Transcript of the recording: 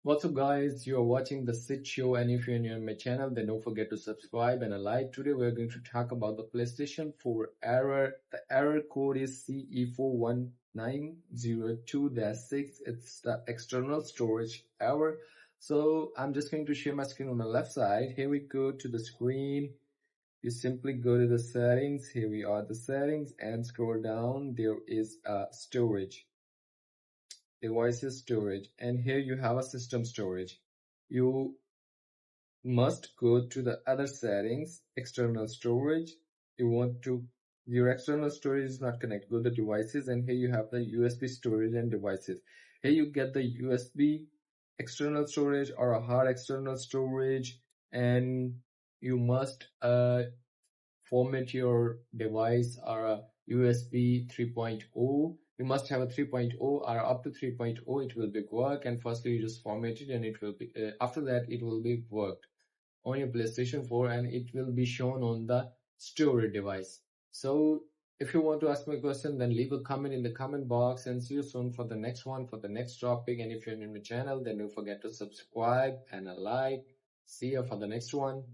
What's up guys, you are watching the Sit Show, and if you're new on my channel then don't forget to subscribe and a like. Today we're going to talk about the PlayStation 4 error. The error code is CE-41902-6. It's the external storage error. So I'm just going to share my screen on the left side. Here we go to the screen. You simply go to the settings. Here we are, the settings, and scroll down. There is a storage. Devices storage, and here you have a system storage. You must go to the other settings, external storage. Your external storage is not connected, go to devices, and here you have the USB storage and devices. Here you get the USB external storage or a hard external storage, and you must format your device or a USB 3.0. You must have a 3.0 or up to 3.0. It will be work, and firstly you just format it, and it will be after that it will be worked on your PlayStation 4, and it will be shown on the storage device. So if you want to ask me a question, then leave a comment in the comment box, and see you soon for the next one, for the next topic. And if you're new to my channel, then don't forget to subscribe and a like. See you for the next one.